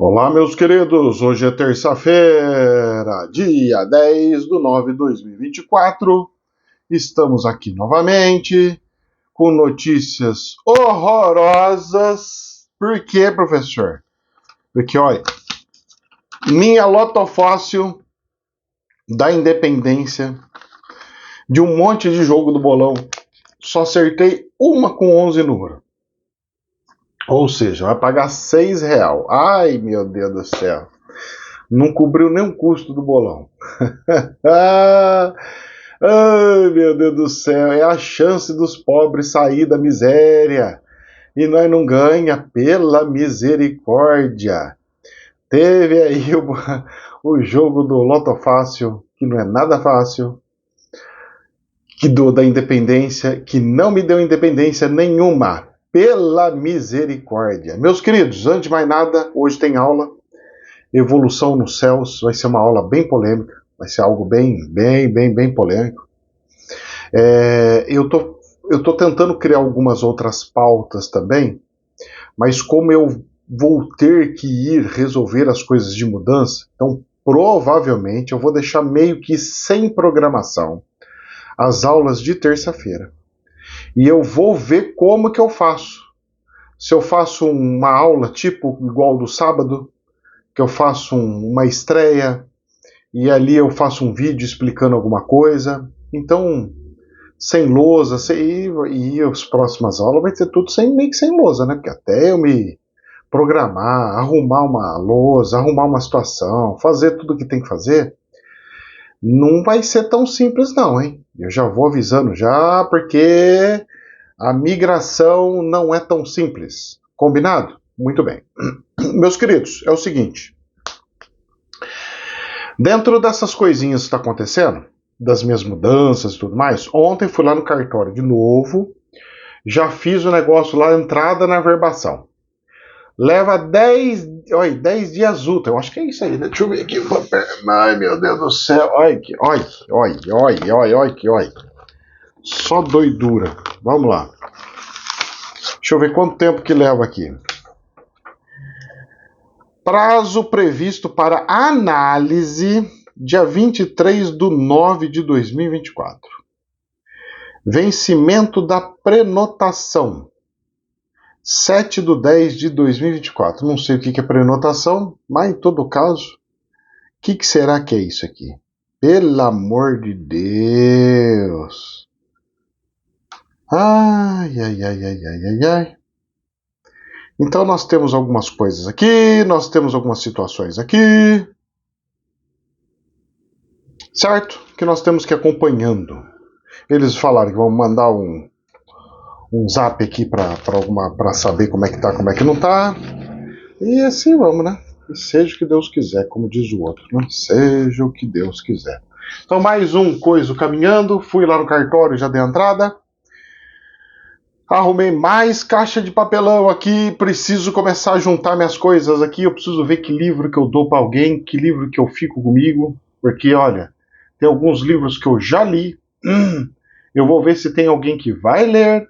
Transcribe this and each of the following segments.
Olá, meus queridos. Hoje é terça-feira, dia 10/9/2024. Estamos aqui novamente com notícias horrorosas. Por quê, professor? Porque, olha, minha lotofácil da independência de um monte de jogo do bolão, só acertei uma com 11 números. Ou seja, vai pagar R$6. Ai, meu Deus do céu. Não cobriu nem o custo do bolão. Ai, meu Deus do céu. É a chance dos pobres sair da miséria. E nós não ganha pela misericórdia. Teve aí o jogo do Loto Fácil, que não é nada fácil. Da independência, que não me deu independência nenhuma. Pela misericórdia. Meus queridos, antes de mais nada, hoje tem aula. Evolução nos céus. Vai ser uma aula bem polêmica. Vai ser algo bem polêmico. Eu tô tentando criar algumas outras pautas também, mas como eu vou ter que ir resolver as coisas de mudança, então provavelmente eu vou deixar meio que sem programação as aulas de terça-feira. E eu vou ver como que eu faço. Se eu faço uma aula tipo igual do sábado, que eu faço uma estreia, e ali eu faço um vídeo explicando alguma coisa. Então, sem lousa, e as próximas aulas vai ter tudo meio que sem lousa, né? Porque até eu me programar, arrumar uma lousa, arrumar uma situação, fazer tudo o que tem que fazer, não vai ser tão simples não, hein? Eu já vou avisando já, porque a migração não é tão simples. Combinado? Muito bem. Meus queridos, é o seguinte. Dentro dessas coisinhas que está acontecendo, das minhas mudanças e tudo mais, ontem fui lá no cartório de novo, já fiz o negócio lá, entrada na verbação. Leva 10 dias úteis, eu acho que é isso aí, né? Deixa eu ver aqui. Ai, meu Deus do céu, olha. Só doidura. Vamos lá. Deixa eu ver quanto tempo que leva aqui. Prazo previsto para análise, dia 23/9/2024. Vencimento da prenotação, 7/10/2024. Não sei o que é prenotação, mas em todo caso, o que será que é isso aqui? Pelo amor de Deus. Ai. Então nós temos algumas coisas aqui, nós temos algumas situações aqui, certo? Que nós temos que ir acompanhando. Eles falaram que vão mandar um zap aqui para saber como é que tá, como é que não tá. E assim vamos, né? E seja o que Deus quiser, como diz o outro, né? Seja o que Deus quiser. Então mais um coisa caminhando, fui lá no cartório, já dei a entrada. Arrumei mais caixa de papelão aqui, preciso começar a juntar minhas coisas aqui, eu preciso ver que livro que eu dou para alguém, que livro que eu fico comigo, porque, olha, tem alguns livros que eu já li, eu vou ver se tem alguém que vai ler,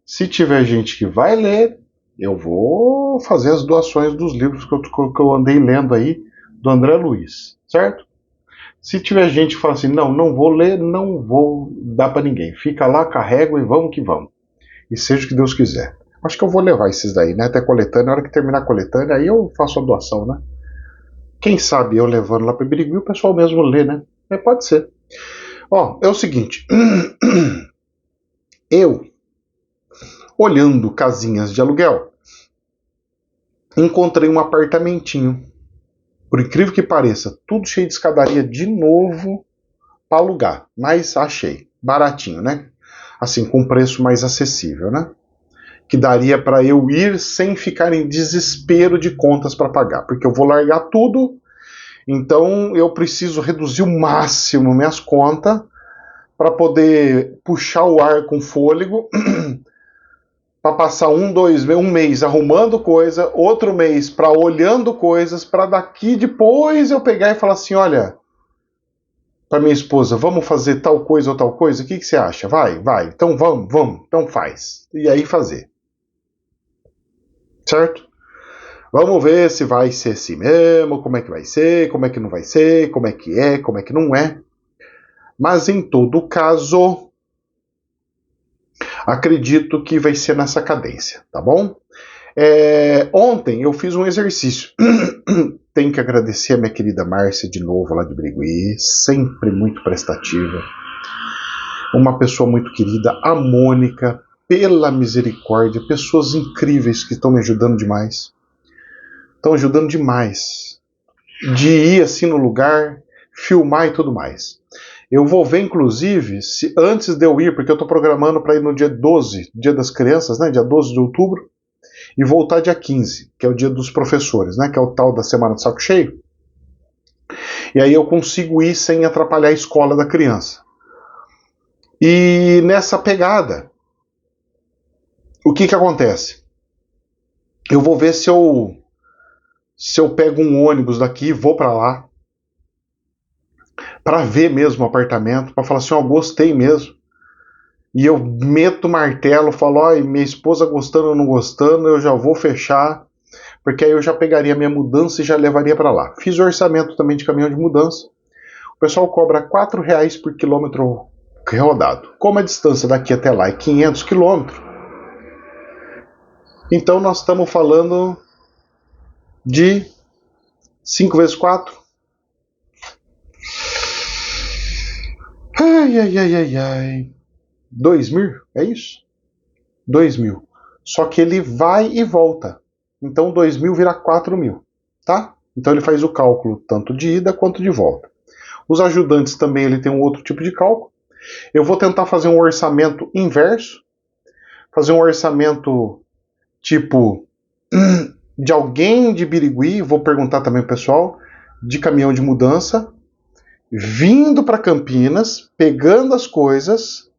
se tiver gente que vai ler, eu vou fazer as doações dos livros que eu andei lendo aí, do André Luiz, certo? Se tiver gente que fala assim, não vou ler, não vou dar para ninguém, fica lá, carrego e vamos que vamos. E seja o que Deus quiser. Acho que eu vou levar esses daí, né? Até a coletânea. Na hora que terminar a coletânea, aí eu faço a doação, né? Quem sabe eu levando lá para Birigui, o pessoal mesmo lê, né? Pode ser. Ó, é o seguinte. Eu, olhando casinhas de aluguel, encontrei um apartamentinho. Por incrível que pareça, tudo cheio de escadaria de novo para alugar. Mas achei. Baratinho, né? Assim, com preço mais acessível, né? Que daria para eu ir sem ficar em desespero de contas para pagar, porque eu vou largar tudo, então eu preciso reduzir o máximo minhas contas para poder puxar o ar com fôlego, para passar um mês arrumando coisa, outro mês para olhando coisas, para daqui depois eu pegar e falar assim, olha, para minha esposa, vamos fazer tal coisa ou tal coisa, o que você acha? Vai, então vamos, então faz. E aí fazer. Certo? Vamos ver se vai ser assim mesmo, como é que vai ser, como é que não vai ser, como é que não é. Mas em todo caso, acredito que vai ser nessa cadência, tá bom? Ontem eu fiz um exercício. Tenho que agradecer a minha querida Márcia de novo lá de Birigui, sempre muito prestativa. Uma pessoa muito querida, a Mônica, pela misericórdia, pessoas incríveis que estão me ajudando demais. Estão ajudando demais. De ir assim no lugar, filmar e tudo mais. Eu vou ver, inclusive, se antes de eu ir, porque eu estou programando para ir no dia 12, dia das crianças, né, dia 12 de outubro, e voltar dia 15, que é o dia dos professores, né, que é o tal da semana de saco cheio. E aí eu consigo ir sem atrapalhar a escola da criança. E nessa pegada, o que acontece? Eu vou ver se eu pego um ônibus daqui, vou para lá, para ver mesmo o apartamento, para falar assim, ó, gostei mesmo. E eu meto o martelo, falo, ó, minha esposa gostando ou não gostando, eu já vou fechar, porque aí eu já pegaria minha mudança e já levaria para lá. Fiz o orçamento também de caminhão de mudança. O pessoal cobra R$4 por quilômetro rodado. Como a distância daqui até lá é 500 quilômetros, então nós estamos falando de 5 vezes 4. Ai. 2.000, é isso? 2.000. Só que ele vai e volta. Então 2.000 vira 4.000, tá? Então ele faz o cálculo tanto de ida quanto de volta. Os ajudantes também ele tem um outro tipo de cálculo. Eu vou tentar fazer um orçamento inverso. Fazer um orçamento tipo de alguém de Birigui, vou perguntar também pro pessoal, de caminhão de mudança, vindo para Campinas, pegando as coisas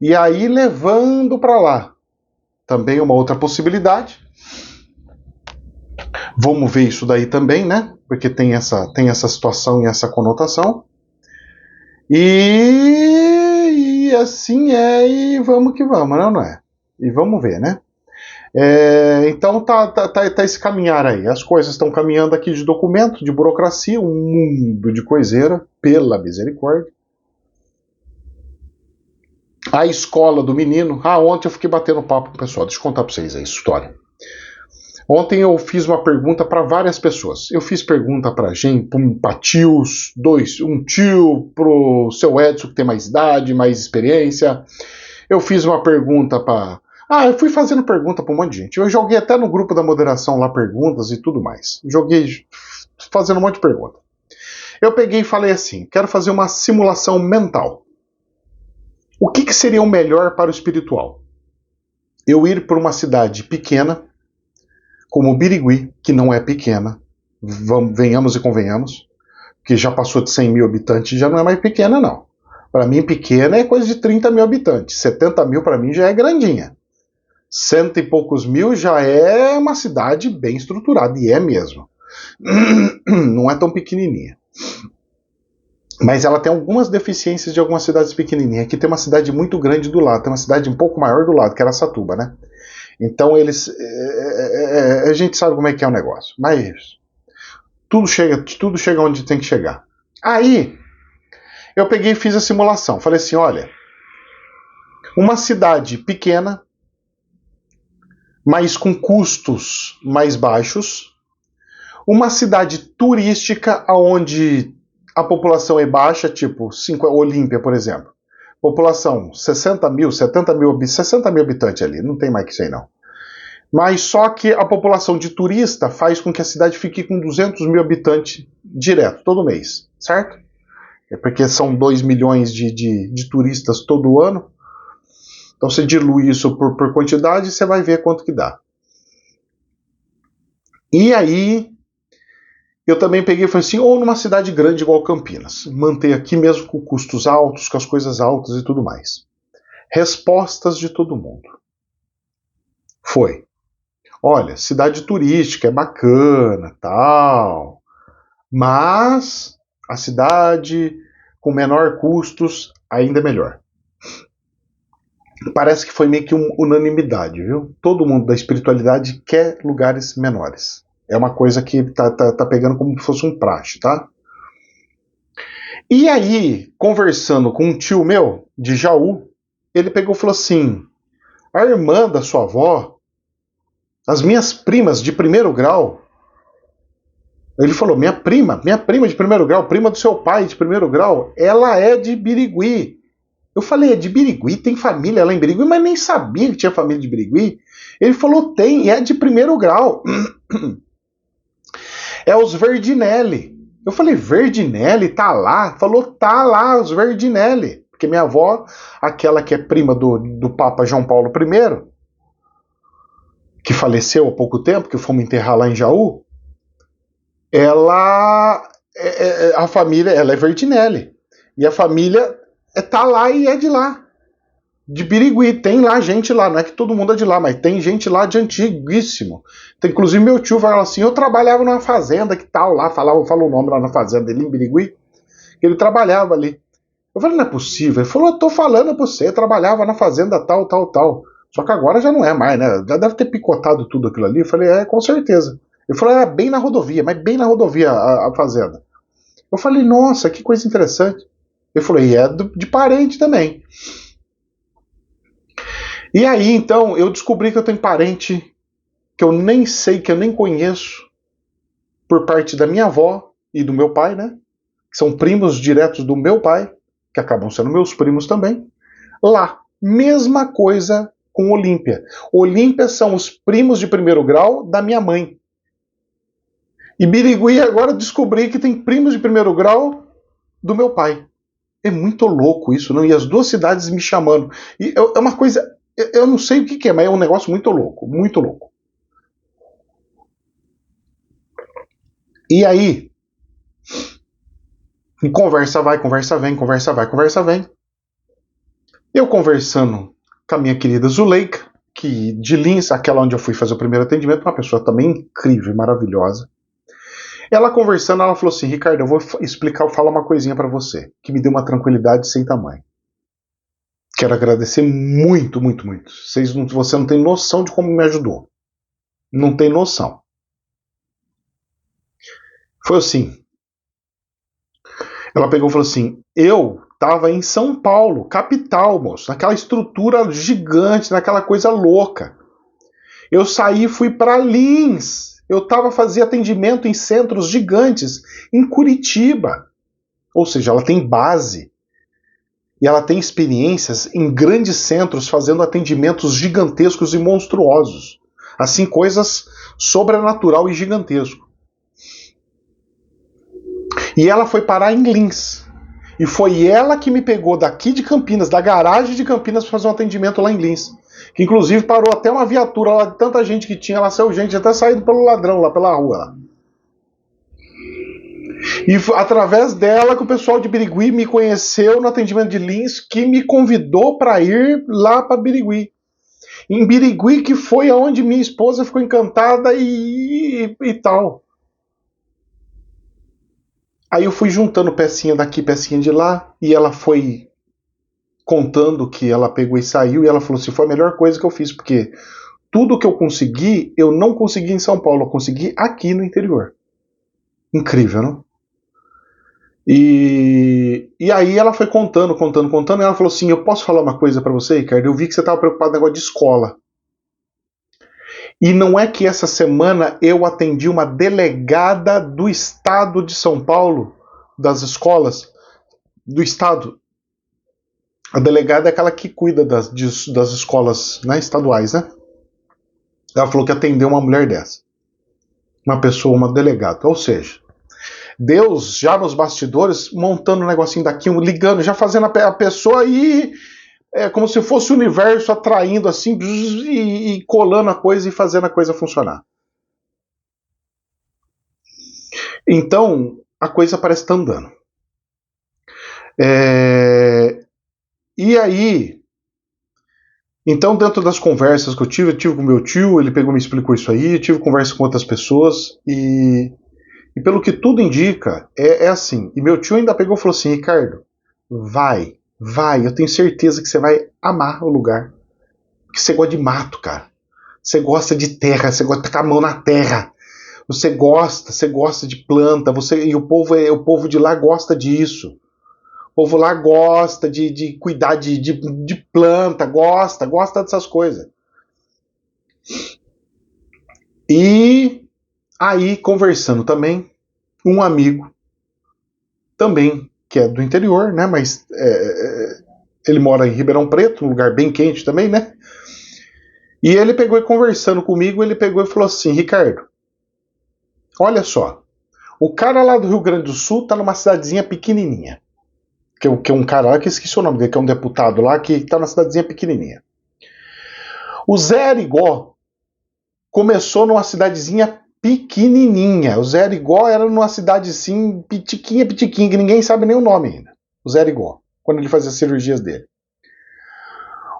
e aí levando para lá. Também uma outra possibilidade. Vamos ver isso daí também, né? Porque tem essa situação e essa conotação. E assim é, e vamos que vamos, não é? E vamos ver, né? Então tá esse caminhar aí. As coisas estão caminhando aqui de documento, de burocracia, um mundo de coiseira, pela misericórdia. A escola do menino. Ontem eu fiquei batendo papo com o pessoal. Deixa eu contar pra vocês a história. Ontem eu fiz uma pergunta para várias pessoas. Eu fiz pergunta pra gente, pra tios, um tio pro seu Edson, que tem mais idade, mais experiência. Eu fiz uma pergunta para... eu fui fazendo pergunta para um monte de gente. Eu joguei até no grupo da moderação lá perguntas e tudo mais. Joguei fazendo um monte de pergunta. Eu peguei e falei assim, quero fazer uma simulação mental. O que seria o melhor para o espiritual? Eu ir para uma cidade pequena, como Birigui, que não é pequena, venhamos e convenhamos, que já passou de 100 mil habitantes, já não é mais pequena não. Para mim pequena é coisa de 30 mil habitantes, 70 mil para mim já é grandinha. 100 e poucos mil já é uma cidade bem estruturada, e é mesmo. Não é tão pequenininha. Mas ela tem algumas deficiências de algumas cidades pequenininhas. Aqui tem uma cidade muito grande do lado, tem uma cidade um pouco maior do lado, que é Araçatuba, né? Então eles... a gente sabe como é que é o negócio. Mas tudo chega onde tem que chegar. Aí, eu peguei e fiz a simulação. Falei assim, olha, uma cidade pequena, mas com custos mais baixos, uma cidade turística onde a população é baixa, tipo Olímpia, por exemplo. População 60 mil, 70 mil, 60 mil habitantes ali, não tem mais que isso aí não. Mas só que a população de turista faz com que a cidade fique com 200 mil habitantes direto, todo mês, certo? É porque são 2 milhões de turistas todo ano. Então você dilui isso por quantidade e você vai ver quanto que dá. E aí, eu também peguei e falei assim, ou numa cidade grande igual Campinas. Manter aqui mesmo com custos altos, com as coisas altas e tudo mais. Respostas de todo mundo. Foi. Olha, cidade turística é bacana, tal. Mas a cidade com menor custos ainda é melhor. Parece que foi meio que uma unanimidade, viu? Todo mundo da espiritualidade quer lugares menores. É uma coisa que tá pegando como se fosse um praxe, tá? E aí, conversando com um tio meu, de Jaú, ele pegou e falou assim: a irmã da sua avó, as minhas primas de primeiro grau. Ele falou: minha prima de primeiro grau, prima do seu pai de primeiro grau, ela é de Birigui. Eu falei: é de Birigui? Tem família lá em Birigui? Mas nem sabia que tinha família de Birigui. Ele falou: tem, é de primeiro grau. É os Verdinelli. Eu falei: Verdinelli tá lá? Falou: tá lá, os Verdinelli. Porque minha avó, aquela que é prima do Papa João Paulo I, que faleceu há pouco tempo, que fomos enterrar lá em Jaú, ela a família, ela é Vertinelli. E a família tá lá e é de lá. De Birigui, tem lá gente lá, não é que todo mundo é de lá, mas tem gente lá de antiguíssimo. Tem, inclusive meu tio fala assim: eu trabalhava numa fazenda que tal lá, fala o nome lá na fazenda dele em Birigui, ele trabalhava ali. Eu falei: não é possível. Ele falou: eu tô falando pra você, trabalhava na fazenda tal, tal, tal. Só que agora já não é mais, né? Já deve ter picotado tudo aquilo ali. Eu falei: é, com certeza. Ele falou: era bem na rodovia, mas bem na rodovia a fazenda. Eu falei: nossa, que coisa interessante. Ele falou: e é de parente também. E aí, então, eu descobri que eu tenho parente que eu nem sei, que eu nem conheço, por parte da minha avó e do meu pai, né? Que são primos diretos do meu pai, que acabam sendo meus primos também. Lá, mesma coisa com Olímpia. Olímpia são os primos de primeiro grau da minha mãe. E Birigui agora descobri que tem primos de primeiro grau do meu pai. É muito louco isso, não? E as duas cidades me chamando. E é uma coisa, eu não sei o que é, mas é um negócio muito louco, muito louco. E aí, conversa vai, conversa vem, conversa vai, conversa vem. Eu conversando com a minha querida Zuleika, que de Lins, aquela onde eu fui fazer o primeiro atendimento, uma pessoa também incrível e maravilhosa. Ela conversando, ela falou assim: Ricardo, eu vou falar uma coisinha para você, que me deu uma tranquilidade sem tamanho. Quero agradecer muito, muito, muito. Você não tem noção de como me ajudou. Não tem noção. Foi assim. Ela pegou e falou assim: eu estava em São Paulo, capital, moço, naquela estrutura gigante, naquela coisa louca. Eu saí e fui para Lins. Eu fazia atendimento em centros gigantes, em Curitiba. Ou seja, ela tem base. E ela tem experiências em grandes centros fazendo atendimentos gigantescos e monstruosos. Assim, coisas sobrenatural e gigantesco. E ela foi parar em Lins. E foi ela que me pegou daqui de Campinas, da garagem de Campinas, para fazer um atendimento lá em Lins. Que inclusive parou até uma viatura lá, de tanta gente que tinha lá, saiu gente até saído pelo ladrão lá pela rua. Lá. E através dela que o pessoal de Birigui me conheceu no atendimento de Lins, que me convidou para ir lá para Birigui. Em Birigui, que foi aonde minha esposa ficou encantada e tal. Aí eu fui juntando pecinha daqui, pecinha de lá, e ela foi contando que ela pegou e saiu, e ela falou assim: foi a melhor coisa que eu fiz, porque tudo que eu consegui, eu não consegui em São Paulo, eu consegui aqui no interior. Incrível, não? E aí ela foi contando, e ela falou assim: eu posso falar uma coisa para você, Ricardo? Eu vi que você estava preocupado com o negócio de escola. E não é que essa semana eu atendi uma delegada do estado de São Paulo, das escolas do estado. A delegada é aquela que cuida das escolas, né, estaduais, né? Ela falou que atendeu uma mulher dessa. Uma pessoa, uma delegada. Ou seja, Deus já nos bastidores montando um negocinho daqui, ligando, já fazendo a pessoa aí como se fosse o universo atraindo assim e colando a coisa e fazendo a coisa funcionar. Então, a coisa parece estar andando. E aí, então, dentro das conversas que eu tive com meu tio, ele pegou e me explicou isso aí, eu tive conversa com outras pessoas e pelo que tudo indica, é assim. E meu tio ainda pegou e falou assim: Ricardo, vai, eu tenho certeza que você vai amar o lugar. Porque você gosta de mato, cara. Você gosta de terra, você gosta de tacar a mão na terra. Você gosta de planta, e o povo de lá gosta disso. O povo lá gosta de cuidar de planta, gosta dessas coisas. E aí, conversando também, um amigo, também, que é do interior, né? Mas ele mora em Ribeirão Preto, um lugar bem quente também, né? E ele pegou e conversando comigo, ele pegou e falou assim: Ricardo, olha só, o cara lá do Rio Grande do Sul tá numa cidadezinha pequenininha. Que é um cara lá que esqueci o nome dele, que é um deputado lá, que tá numa cidadezinha pequenininha. O Zé Arigó começou numa cidadezinha pequenininha. O Zé Arigó era numa cidade assim, pitiquinha, que ninguém sabe nem o nome ainda. O Zé Arigó, quando ele fazia as cirurgias dele.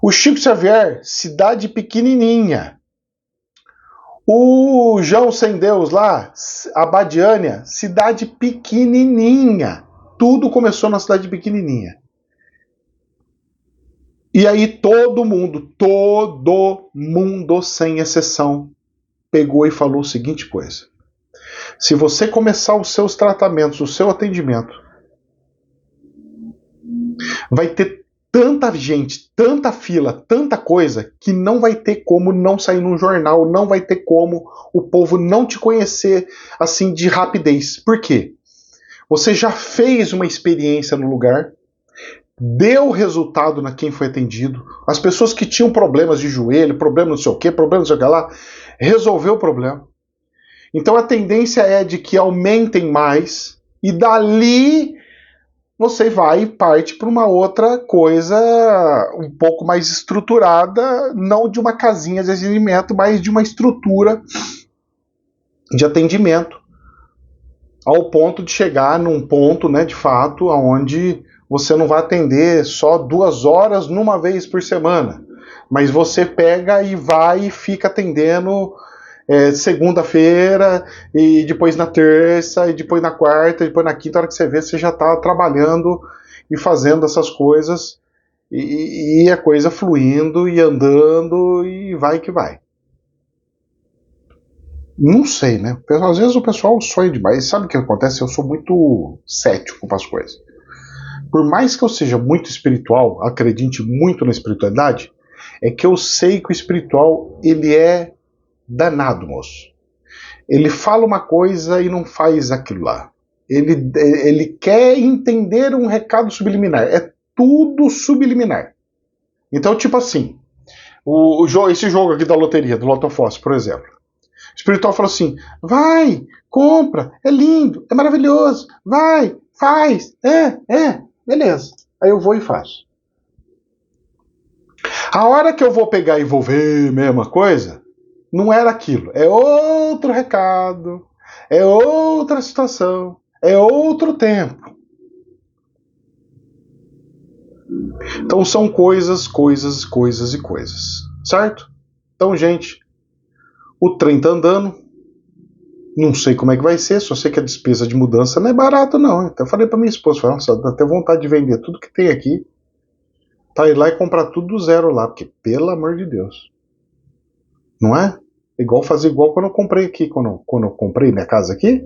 O Chico Xavier, cidade pequenininha. O João Sem Deus lá, Abadiânia, cidade pequenininha. Tudo começou na cidade pequenininha. E aí todo mundo, sem exceção, pegou e falou a seguinte coisa: se você começar os seus tratamentos, o seu atendimento, vai ter tanta gente, tanta fila, tanta coisa, que não vai ter como não sair num jornal, não vai ter como o povo não te conhecer assim de rapidez. Por quê? Você já fez uma experiência no lugar, deu resultado na quem foi atendido, as pessoas que tinham problemas de joelho, problema não sei o que, problema não sei o que lá, resolveu o problema. Então a tendência é de que aumentem mais e dali você vai e parte para uma outra coisa um pouco mais estruturada, não de uma casinha de atendimento, mas de uma estrutura de atendimento, ao ponto de chegar num ponto, né, de fato, onde você não vai atender só 2 horas numa vez por semana, mas você pega e vai e fica atendendo segunda-feira, e depois na terça, e depois na quarta, e depois na quinta, a hora que você vê, você já está trabalhando e fazendo essas coisas, e a coisa fluindo e andando, e vai que vai. Não sei, né? Às vezes o pessoal sonha demais. Sabe o que acontece? Eu sou muito cético com as coisas. Por mais que eu seja muito espiritual, acredite muito na espiritualidade, é que eu sei que o espiritual, ele é danado, moço. Ele fala uma coisa e não faz aquilo lá. Ele quer entender um recado subliminar. É tudo subliminar. Então, tipo assim, esse jogo aqui da loteria, do Lotofóssil, por exemplo. O espiritual fala assim: vai, compra, é lindo, é maravilhoso, vai, faz, beleza. Aí eu vou e faço. A hora que eu vou pegar e vou ver a mesma coisa, não era aquilo. É outro recado, é outra situação, é outro tempo. Então são coisas, certo? Então, gente, o trem tá andando. Não sei como é que vai ser, só sei que a despesa de mudança não é barato, não. Então eu falei pra minha esposa, nossa, dá até vontade de vender tudo que tem aqui, tá, ir lá e comprar tudo do zero lá, porque, pelo amor de Deus. Não é? Fazer igual quando eu comprei aqui, quando eu comprei minha casa aqui,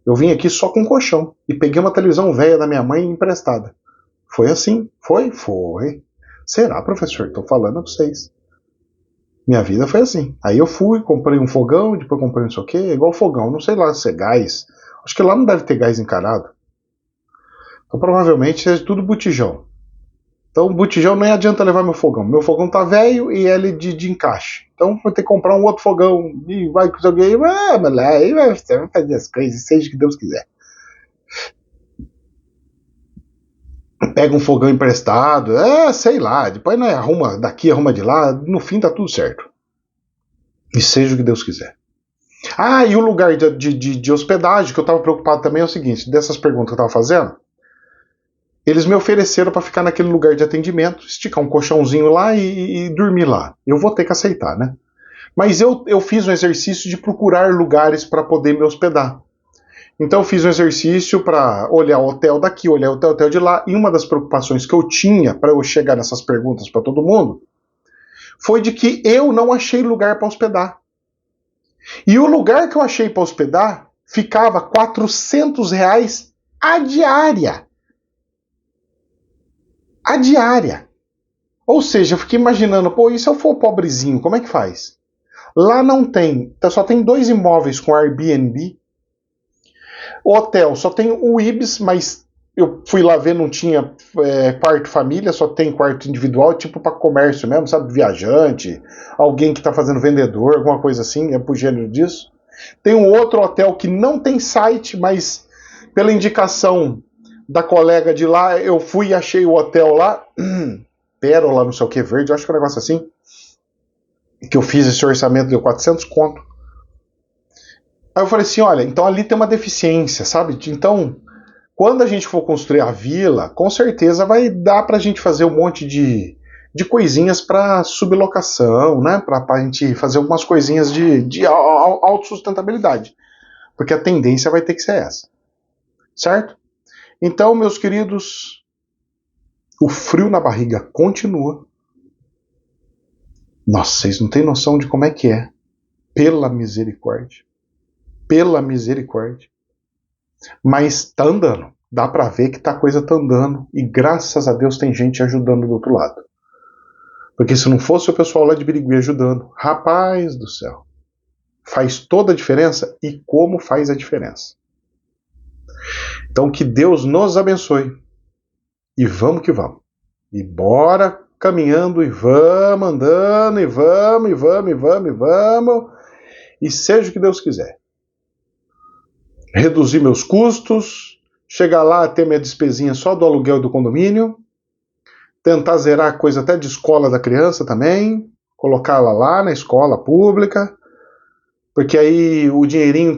eu vim aqui só com colchão, e peguei uma televisão velha da minha mãe emprestada. Foi assim, foi. Será, professor? Tô falando pra vocês. Minha vida foi assim. Aí eu fui, comprei um fogão, depois comprei não sei o que, igual fogão, não sei lá se é gás. Acho que lá não deve ter gás encarado. Então provavelmente seja tudo botijão. Então botijão nem adianta levar meu fogão. Meu fogão tá velho e ele de encaixe. Então vou ter que comprar um outro fogão e vai com alguém. Mas lá, aí você vai fazer as coisas, seja o que Deus quiser. Pega um fogão emprestado, sei lá, depois né, arruma daqui, arruma de lá, no fim tá tudo certo. E seja o que Deus quiser. Ah, e o lugar de hospedagem, que eu tava preocupado também, é o seguinte, dessas perguntas que eu tava fazendo, eles me ofereceram para ficar naquele lugar de atendimento, esticar um colchãozinho lá e dormir lá. Eu vou ter que aceitar, né? Mas eu fiz um exercício de procurar lugares para poder me hospedar. Então eu fiz um exercício para olhar o hotel daqui, olhar o hotel de lá, e uma das preocupações que eu tinha para eu chegar nessas perguntas para todo mundo foi de que eu não achei lugar para hospedar. E o lugar que eu achei para hospedar ficava R$ 400 a diária. A diária. Ou seja, eu fiquei imaginando, pô, e se eu for pobrezinho, como é que faz? Lá não tem, só tem 2 imóveis com Airbnb. O hotel só tem o Ibis, mas eu fui lá ver, não tinha quarto família, só tem quarto individual, tipo para comércio mesmo, sabe? Viajante, alguém que está fazendo vendedor, alguma coisa assim, é pro gênero disso. Tem um outro hotel que não tem site, mas pela indicação da colega de lá, eu fui e achei o hotel lá, Pérola, não sei o que, verde, eu acho que é um negócio assim, que eu fiz esse orçamento, deu 400 conto. Aí eu falei assim, olha, então ali tem uma deficiência, sabe? Então, quando a gente for construir a vila, com certeza vai dar pra gente fazer um monte de coisinhas para sublocação, né? Pra gente fazer algumas coisinhas de autossustentabilidade. Porque a tendência vai ter que ser essa. Certo? Então, meus queridos, o frio na barriga continua. Nossa, vocês não têm noção de como é que é. Pela misericórdia. Pela misericórdia. Mas tá andando. Dá pra ver que a coisa tá andando. E graças a Deus tem gente ajudando do outro lado. Porque se não fosse o pessoal lá de Birigui ajudando, rapaz do céu, faz toda a diferença. E como faz a diferença. Então que Deus nos abençoe. E vamos que vamos. E bora caminhando, e vamos andando, e vamos, e vamos, e vamos, e vamos. E seja o que Deus quiser. Reduzir meus custos, chegar lá a ter minha despesinha só do aluguel do condomínio, tentar zerar a coisa até de escola da criança também, colocá-la lá na escola pública, porque aí o dinheirinho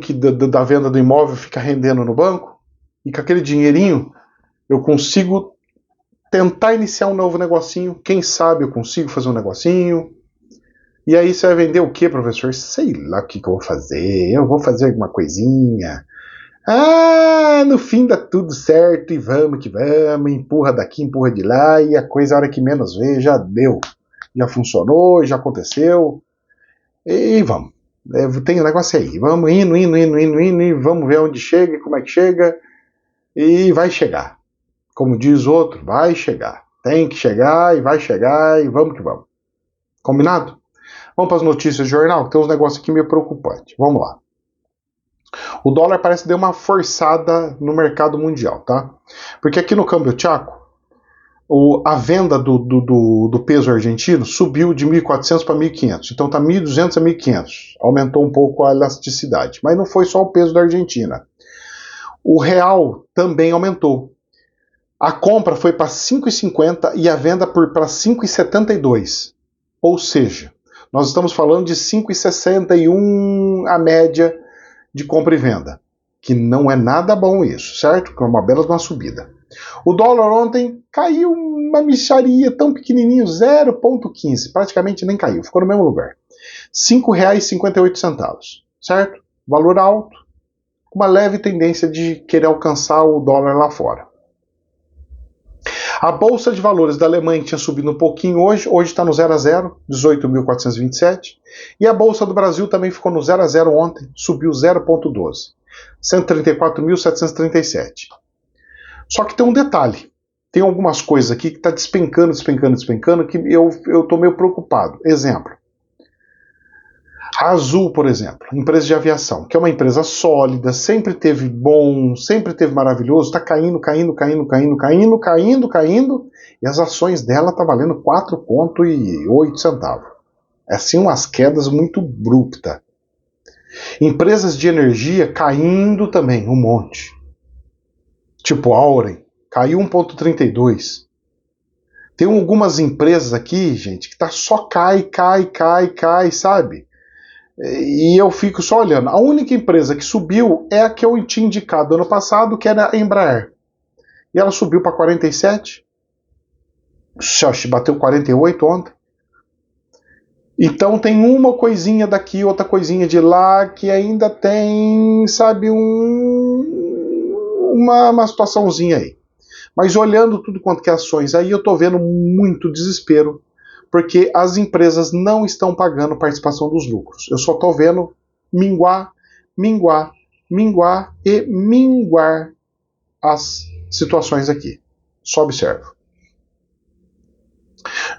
da venda do imóvel fica rendendo no banco, e com aquele dinheirinho eu consigo tentar iniciar um novo negocinho, quem sabe eu consigo fazer um negocinho. E aí você vai vender o que, professor? Sei lá o que eu vou fazer, eu vou fazer alguma coisinha. Ah, no fim dá tudo certo e vamos que vamos, empurra daqui, empurra de lá, e a coisa, a hora que menos vê, já deu. Já funcionou, já aconteceu, e vamos. Tem um negócio aí, vamos indo, e vamos ver onde chega, como é que chega, e vai chegar. Como diz outro, vai chegar. Tem que chegar, e vamos que vamos. Combinado? Vamos para as notícias do jornal, que tem uns negócios aqui meio preocupantes. Vamos lá. O dólar parece que deu uma forçada no mercado mundial, tá? Porque aqui no câmbio tchaco, a venda do peso argentino subiu de 1.400 para 1.500. Então tá 1.200 a 1.500. Aumentou um pouco a elasticidade. Mas não foi só o peso da Argentina. O real também aumentou. A compra foi para 5,50 e a venda para 5,72. Ou seja, nós estamos falando de 5,61 a média de compra e venda, que não é nada bom isso, certo? Que é uma bela de uma subida. O dólar ontem caiu uma mixaria tão pequenininho, 0,15, praticamente nem caiu, ficou no mesmo lugar. R$ 5,58, certo? Valor alto, uma leve tendência de querer alcançar o dólar lá fora. A Bolsa de Valores da Alemanha tinha subido um pouquinho hoje está no 0 a 0, 18.427. E a Bolsa do Brasil também ficou no 0 a 0 ontem, subiu 0,12, 134.737. Só que tem um detalhe, tem algumas coisas aqui que está despencando, que eu estou meio preocupado. Exemplo, a Azul, por exemplo, empresa de aviação, que é uma empresa sólida, sempre teve bom, sempre teve maravilhoso, está caindo, e as ações dela estão valendo 4,08 centavos. É assim, umas quedas muito abruptas. Empresas de energia caindo também, um monte. Tipo Auren, caiu 1,32. Tem algumas empresas aqui, gente, que tá só cai, sabe? E eu fico só olhando. A única empresa que subiu é a que eu tinha indicado ano passado, que era a Embraer. E ela subiu para 47. Bateu 48 ontem. Então tem uma coisinha daqui, outra coisinha de lá, que ainda tem, sabe, uma situaçãozinha aí. Mas olhando tudo quanto que é ações aí, eu tô vendo muito desespero, porque as empresas não estão pagando participação dos lucros. Eu só estou vendo minguar, minguar, minguar e minguar as situações aqui. Só observa.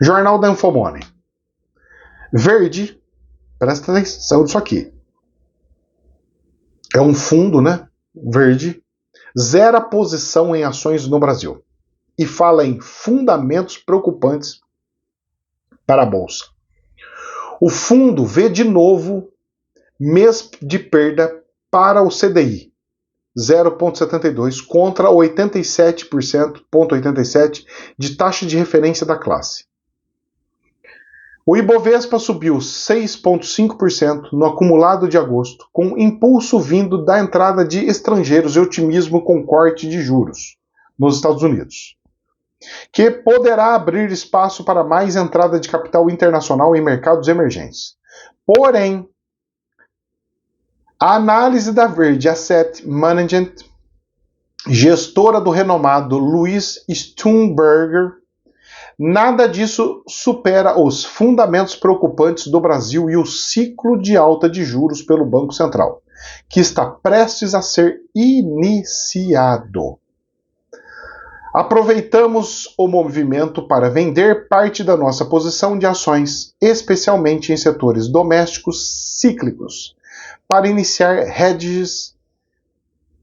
Jornal da Infomoney. Verde, presta atenção nisso aqui. É um fundo, né? Verde. Zera posição em ações no Brasil. E fala em fundamentos preocupantes para a Bolsa. O fundo vê de novo mês de perda para o CDI. 0,72 contra 87,87% de taxa de referência da classe. O Ibovespa subiu 6,5% no acumulado de agosto, com impulso vindo da entrada de estrangeiros e otimismo com corte de juros nos Estados Unidos, que poderá abrir espaço para mais entrada de capital internacional em mercados emergentes. Porém, a análise da Verde Asset Management, gestora do renomado Louis Stumberger, nada disso supera os fundamentos preocupantes do Brasil e o ciclo de alta de juros pelo Banco Central, que está prestes a ser iniciado. Aproveitamos o movimento para vender parte da nossa posição de ações, especialmente em setores domésticos cíclicos, para iniciar hedges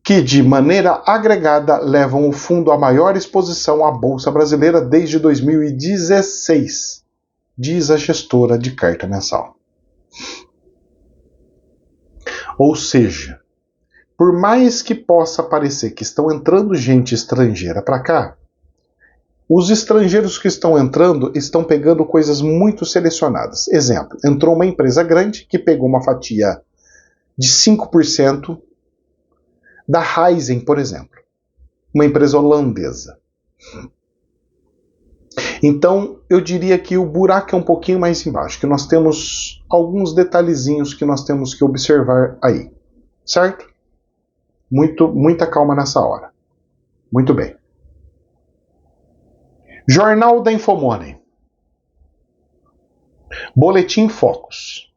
que, de maneira agregada, levam o fundo à maior exposição à Bolsa Brasileira desde 2016, diz a gestora de carta mensal. Ou seja, por mais que possa parecer que estão entrando gente estrangeira para cá, os estrangeiros que estão entrando estão pegando coisas muito selecionadas. Exemplo, entrou uma empresa grande que pegou uma fatia de 5% da Raizen, por exemplo, uma empresa holandesa. Então, eu diria que o buraco é um pouquinho mais embaixo, que nós temos alguns detalhezinhos que nós temos que observar aí, certo? Muita calma nessa hora. Muito bem. Jornal da Infomoney. Boletim Focus.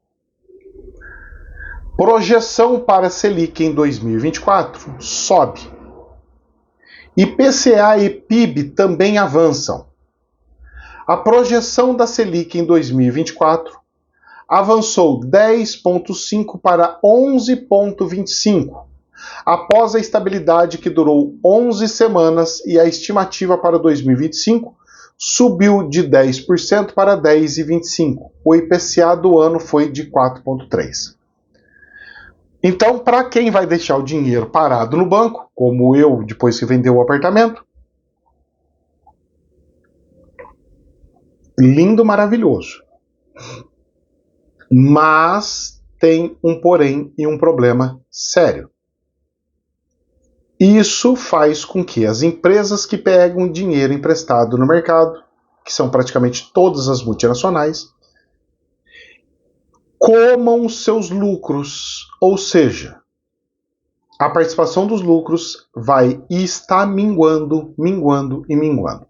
Projeção para Selic em 2024 sobe. IPCA e PIB também avançam. A projeção da Selic em 2024 avançou 10,5 para 11,25, após a estabilidade que durou 11 semanas e a estimativa para 2025 subiu de 10% para 10,25. O IPCA do ano foi de 4,3%. Então, para quem vai deixar o dinheiro parado no banco, como eu, depois que vendeu o apartamento, lindo, maravilhoso. Mas tem um porém e um problema sério. Isso faz com que as empresas que pegam dinheiro emprestado no mercado, que são praticamente todas as multinacionais, comam seus lucros, ou seja, a participação dos lucros vai e está minguando, minguando e minguando.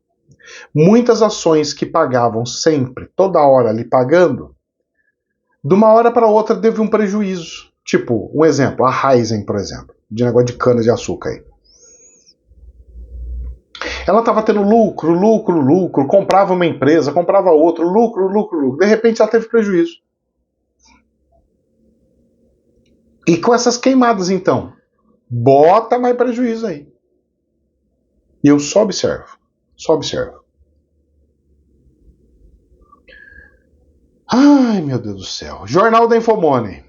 Muitas ações que pagavam sempre, toda hora ali pagando, de uma hora para outra teve um prejuízo. Tipo, um exemplo, a Raizen, por exemplo, de negócio de cana de açúcar aí. Ela estava tendo lucro, comprava uma empresa, comprava outra, lucro. De repente ela teve prejuízo. E com essas queimadas, então, bota mais prejuízo aí. E eu só observo. Ai, meu Deus do céu. Jornal da Infomoney.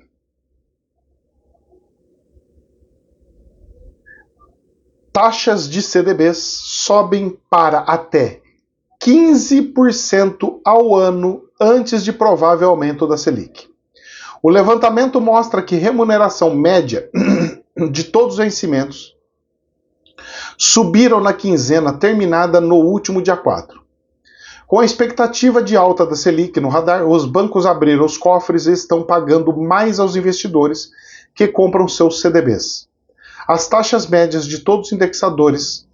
Taxas de CDBs sobem para até 15% ao ano antes de provável aumento da Selic. O levantamento mostra que remuneração média de todos os vencimentos subiram na quinzena terminada no último dia 4. Com a expectativa de alta da Selic no radar, os bancos abriram os cofres e estão pagando mais aos investidores que compram seus CDBs. As taxas médias de todos os indexadores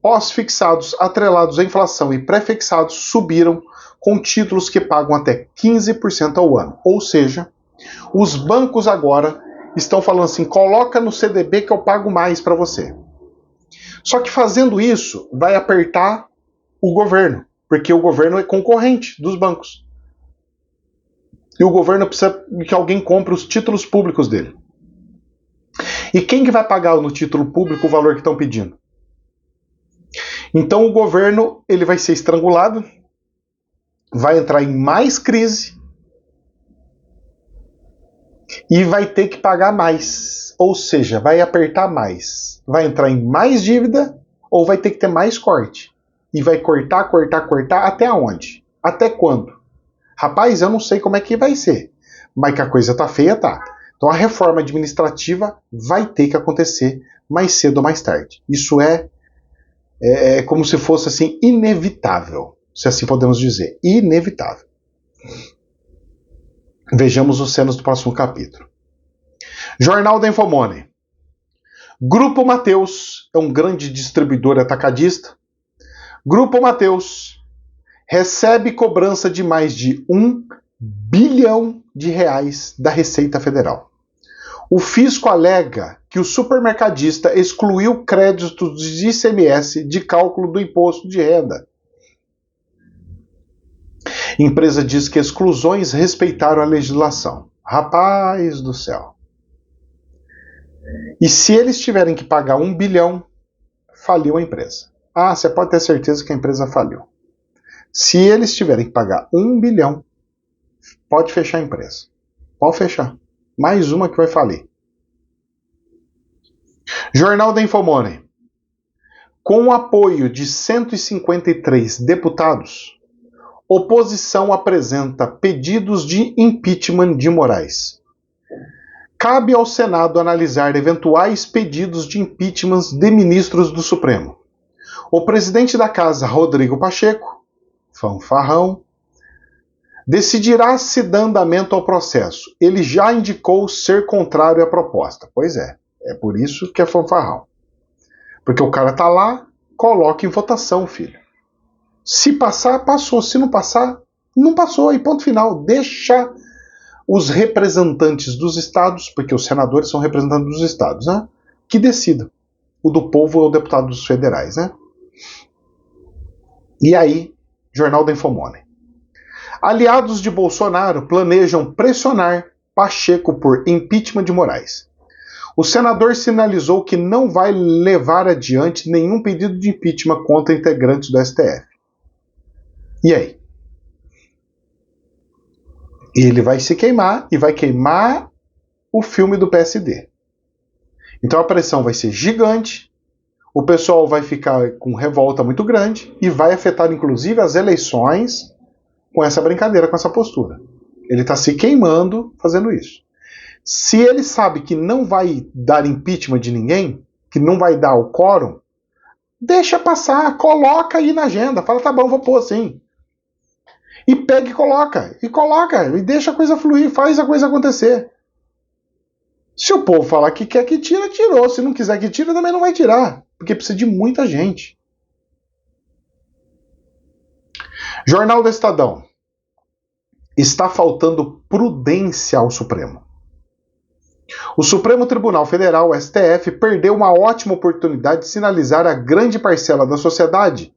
pós-fixados, atrelados à inflação e pré-fixados subiram com títulos que pagam até 15% ao ano. Ou seja, os bancos agora estão falando assim, coloca no CDB que eu pago mais para você. Só que fazendo isso, vai apertar o governo, porque o governo é concorrente dos bancos. E o governo precisa que alguém compre os títulos públicos dele. E quem que vai pagar no título público o valor que estão pedindo? Então o governo ele vai ser estrangulado, vai entrar em mais crise e vai ter que pagar mais. Ou seja, vai apertar mais. Vai entrar em mais dívida ou vai ter que ter mais corte. E vai cortar até onde? Até quando? Rapaz, eu não sei como é que vai ser. Mas que a coisa tá feia, tá. Então a reforma administrativa vai ter que acontecer mais cedo ou mais tarde. Isso é como se fosse assim inevitável, se assim podemos dizer, inevitável. Vejamos os cenas do próximo capítulo. Jornal da Infomoney. Grupo Mateus é um grande distribuidor atacadista. Grupo Mateus recebe cobrança de mais de R$ 1 bilhão da Receita Federal. O fisco alega que o supermercadista excluiu créditos de ICMS de cálculo do imposto de renda. Empresa diz que exclusões respeitaram a legislação. Rapaz do céu. E se eles tiverem que pagar 1 bilhão, faliu a empresa. Ah, você pode ter certeza que a empresa faliu. Se eles tiverem que pagar 1 bilhão, pode fechar a empresa. Pode fechar. Mais uma que vai falir. Jornal da Infomoney. Com o apoio de 153 deputados, oposição apresenta pedidos de impeachment de Moraes. Cabe ao Senado analisar eventuais pedidos de impeachment de ministros do Supremo. O presidente da Casa, Rodrigo Pacheco, fanfarrão, decidirá se dá andamento ao processo. Ele já indicou ser contrário à proposta. Pois é por isso que é fanfarrão. Porque o cara tá lá, coloca em votação, filho. Se passar, passou. Se não passar, não passou. E ponto final. Deixa os representantes dos estados, porque os senadores são representantes dos estados, né? Que decidam. O do povo é o deputado dos federais, né? E aí, Jornal da Infomoney. Aliados de Bolsonaro planejam pressionar Pacheco por impeachment de Moraes. O senador sinalizou que não vai levar adiante nenhum pedido de impeachment contra integrantes do STF. E aí? Ele vai se queimar e vai queimar o filme do PSD. Então a pressão vai ser gigante, o pessoal vai ficar com revolta muito grande e vai afetar inclusive as eleições com essa brincadeira, com essa postura. Ele está se queimando fazendo isso. Se ele sabe que não vai dar impeachment de ninguém, que não vai dar o quórum, deixa passar, coloca aí na agenda, fala, tá bom, vou pôr assim. E pega e coloca, e deixa a coisa fluir, faz a coisa acontecer. Se o povo falar que quer que tira, tirou. Se não quiser que tira, também não vai tirar, porque precisa de muita gente. Jornal do Estadão. Está faltando prudência ao Supremo. O Supremo Tribunal Federal, STF, perdeu uma ótima oportunidade de sinalizar à grande parcela da sociedade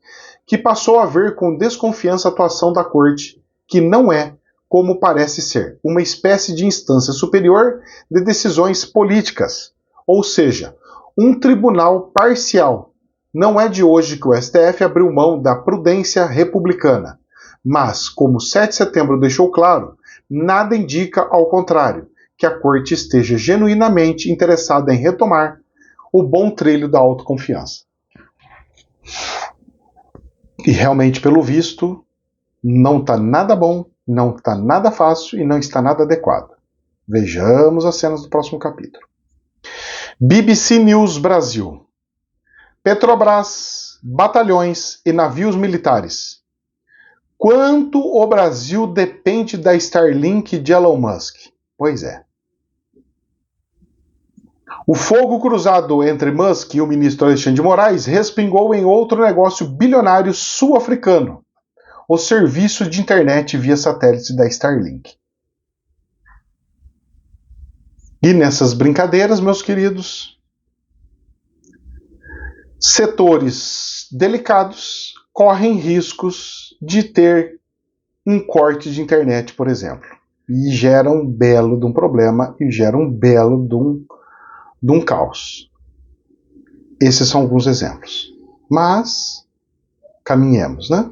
que passou a ver com desconfiança a atuação da Corte, que não é, como parece ser, uma espécie de instância superior de decisões políticas, ou seja, um tribunal parcial. Não é de hoje que o STF abriu mão da prudência republicana, mas, como 7 de setembro deixou claro, nada indica ao contrário, que a Corte esteja genuinamente interessada em retomar o bom trilho da autoconfiança. E realmente, pelo visto, não está nada bom, não está nada fácil e não está nada adequado. Vejamos as cenas do próximo capítulo. BBC News Brasil. Petrobras, batalhões e navios militares. Quanto o Brasil depende da Starlink de Elon Musk? Pois é. O fogo cruzado entre Musk e o ministro Alexandre de Moraes respingou em outro negócio bilionário sul-africano, o serviço de internet via satélite da Starlink. E nessas brincadeiras, meus queridos, setores delicados correm riscos de ter um corte de internet, por exemplo. E gera um belo de um problema e gera um belo de um caos. Esses são alguns exemplos. Mas, caminhemos, né?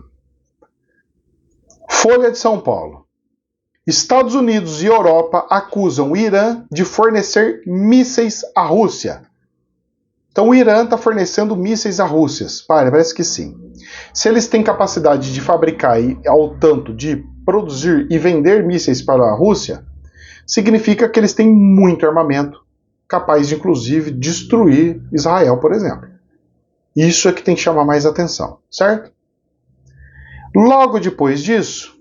Folha de São Paulo. Estados Unidos e Europa acusam o Irã de fornecer mísseis à Rússia. Então o Irã está fornecendo mísseis à Rússia. Parece que sim. Se eles têm capacidade de fabricar e ao tanto de produzir e vender mísseis para a Rússia, significa que eles têm muito armamento, capaz de inclusive destruir Israel, por exemplo. Isso é que tem que chamar mais atenção, certo? Logo depois disso,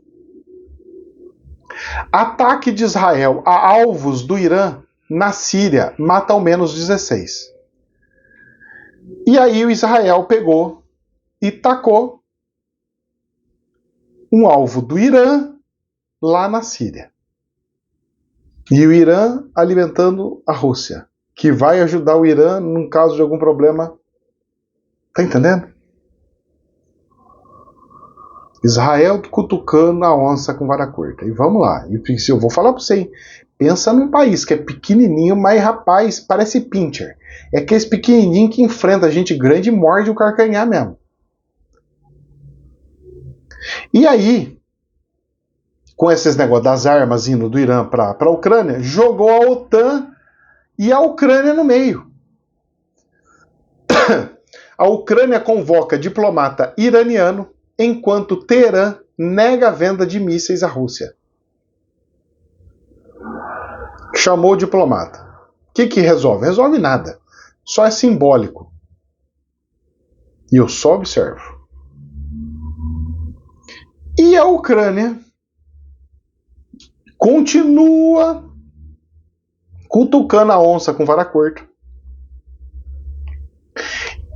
ataque de Israel a alvos do Irã na Síria mata ao menos 16. E aí o Israel pegou e tacou um alvo do Irã lá na Síria. E o Irã alimentando a Rússia, que vai ajudar o Irã num caso de algum problema. Tá entendendo? Israel cutucando a onça com vara curta. E vamos lá. E se eu vou falar para você, hein? Pensa num país que é pequenininho, mas rapaz, parece pincher. É aqueles pequenininho que enfrenta a gente grande e morde o carcanhar mesmo. E aí, com esses negócios das armas indo do Irã para a Ucrânia, jogou a OTAN e a Ucrânia no meio. A Ucrânia convoca diplomata iraniano, enquanto Teherã nega a venda de mísseis à Rússia. Chamou o diplomata. O que resolve? Resolve nada. Só é simbólico. E eu só observo. E a Ucrânia continua cutucando a onça com vara curta.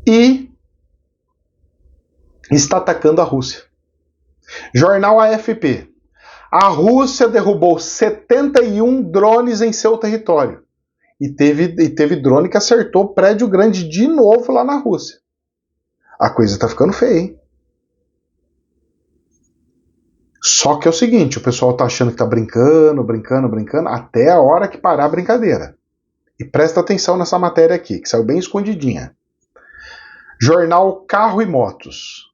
E está atacando a Rússia. Jornal AFP. A Rússia derrubou 71 drones em seu território. E teve drone que acertou prédio grande de novo lá na Rússia. A coisa está ficando feia, hein? Só que é o seguinte, o pessoal está achando que está brincando, até a hora que parar a brincadeira. E presta atenção nessa matéria aqui, que saiu bem escondidinha. Jornal Carro e Motos.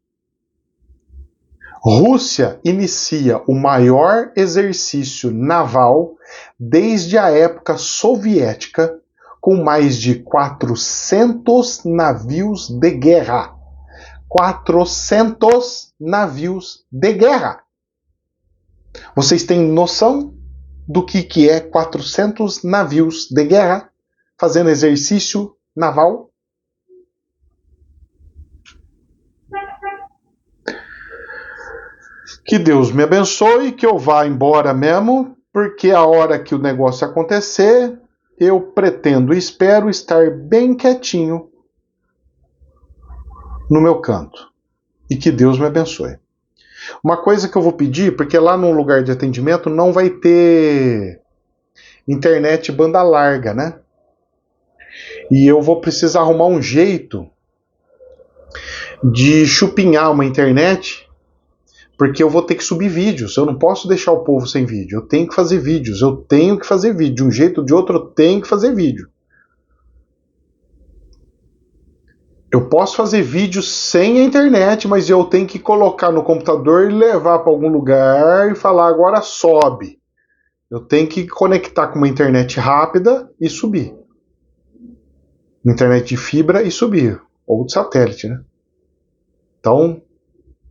Rússia inicia o maior exercício naval desde a época soviética, com mais de 400 navios de guerra. 400 navios de guerra. Vocês têm noção do que é 400 navios de guerra fazendo exercício naval? Que Deus me abençoe, que eu vá embora mesmo, porque a hora que o negócio acontecer, eu pretendo e espero estar bem quietinho no meu canto. E que Deus me abençoe. Uma coisa que eu vou pedir, porque lá no lugar de atendimento não vai ter internet banda larga, né? E eu vou precisar arrumar um jeito de chupinhar uma internet, porque eu vou ter que subir vídeos. Eu não posso deixar o povo sem vídeo. Eu tenho que fazer vídeos. De um jeito ou de outro, eu tenho que fazer vídeo. Eu posso fazer vídeo sem a internet, mas eu tenho que colocar no computador e levar para algum lugar e falar agora sobe. Eu tenho que conectar com uma internet rápida e subir. Internet de fibra e subir. Ou de satélite, né? Então,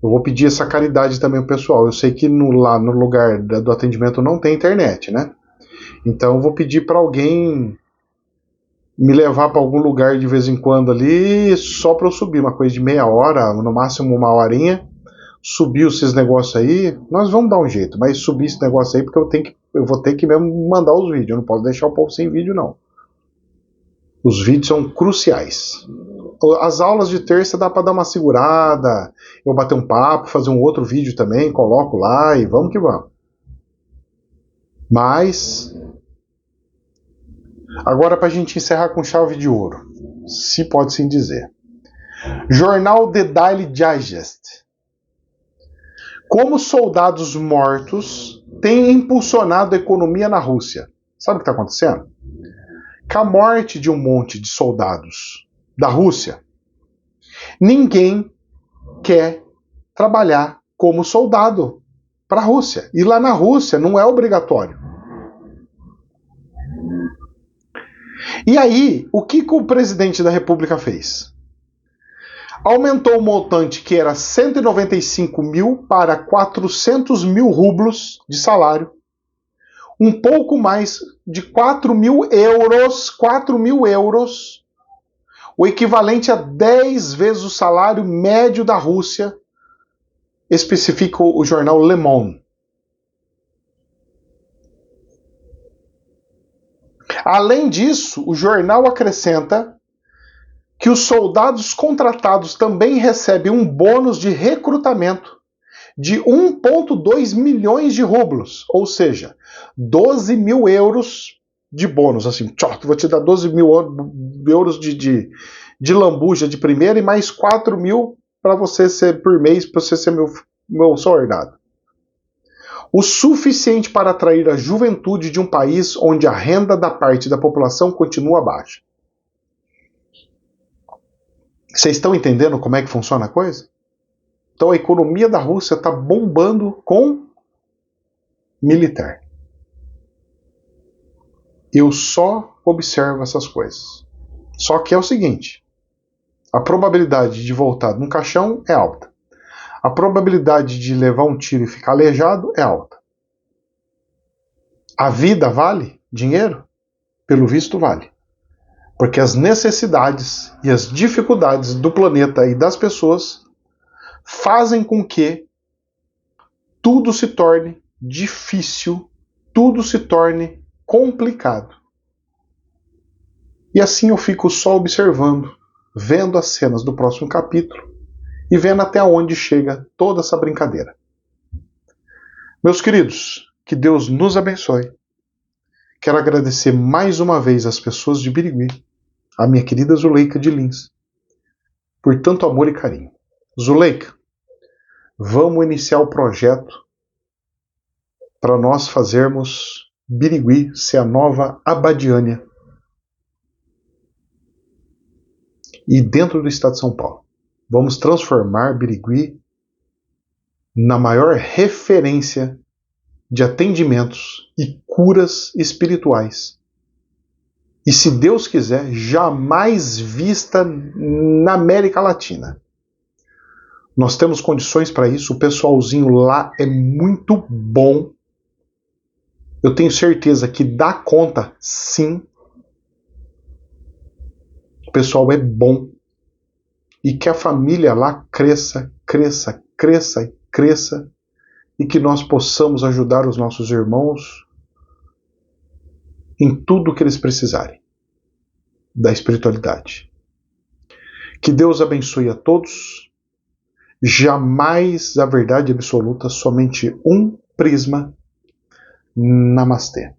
eu vou pedir essa caridade também ao pessoal. Eu sei que lá no lugar do atendimento não tem internet, né? Então eu vou pedir para alguém me levar para algum lugar de vez em quando ali, só para eu subir, uma coisa de meia hora, no máximo uma horinha, subir esses negócios aí. Nós vamos dar um jeito, mas subir esse negócio aí porque eu vou ter que mesmo mandar os vídeos. Eu não posso deixar o povo sem vídeo, não. Os vídeos são cruciais. As aulas de terça dá para dar uma segurada, eu bater um papo, fazer um outro vídeo também, coloco lá e vamos que vamos. Mas Agora, para a gente encerrar com chave de ouro, se pode sim dizer. Jornal The Daily Digest. Como soldados mortos têm impulsionado a economia na Rússia. Sabe o que está acontecendo? Com a morte de um monte de soldados da Rússia, ninguém quer trabalhar como soldado para a Rússia. E lá na Rússia não é obrigatório. E aí, o que o presidente da República fez? Aumentou o montante que era 195 mil para 400 mil rublos de salário. Um pouco mais de 4 mil euros, o equivalente a 10 vezes o salário médio da Rússia, especifica o jornal Le Monde. Além disso, o jornal acrescenta que os soldados contratados também recebem um bônus de recrutamento de 1,2 milhões de rublos, ou seja, 12 mil euros de bônus. Assim, vou te dar 12 mil euros de lambuja de primeira e mais 4 mil para você ser por mês, para você ser meu soldado. O suficiente para atrair a juventude de um país onde a renda da parte da população continua baixa. Vocês estão entendendo como é que funciona a coisa? Então a economia da Rússia está bombando com militar. Eu só observo essas coisas. Só que é o seguinte, a probabilidade de voltar num caixão é alta. A probabilidade de levar um tiro e ficar aleijado é alta. A vida vale dinheiro? Pelo visto vale. Porque as necessidades e as dificuldades do planeta e das pessoas fazem com que tudo se torne difícil, tudo se torne complicado. E assim eu fico só observando, vendo as cenas do próximo capítulo e vendo até onde chega toda essa brincadeira. Meus queridos, que Deus nos abençoe. Quero agradecer mais uma vez às pessoas de Birigui, a minha querida Zuleika de Lins, por tanto amor e carinho. Zuleika, vamos iniciar o projeto para nós fazermos Birigui ser a nova Abadiânia e dentro do estado de São Paulo. Vamos transformar Birigui na maior referência de atendimentos e curas espirituais. E se Deus quiser, jamais vista na América Latina. Nós temos condições para isso, o pessoalzinho lá é muito bom. Eu tenho certeza que dá conta, sim. O pessoal é bom. E que a família lá cresça, cresça, cresça e cresça. E que nós possamos ajudar os nossos irmãos em tudo que eles precisarem da espiritualidade. Que Deus abençoe a todos. Jamais a verdade absoluta, somente um prisma. Namastê.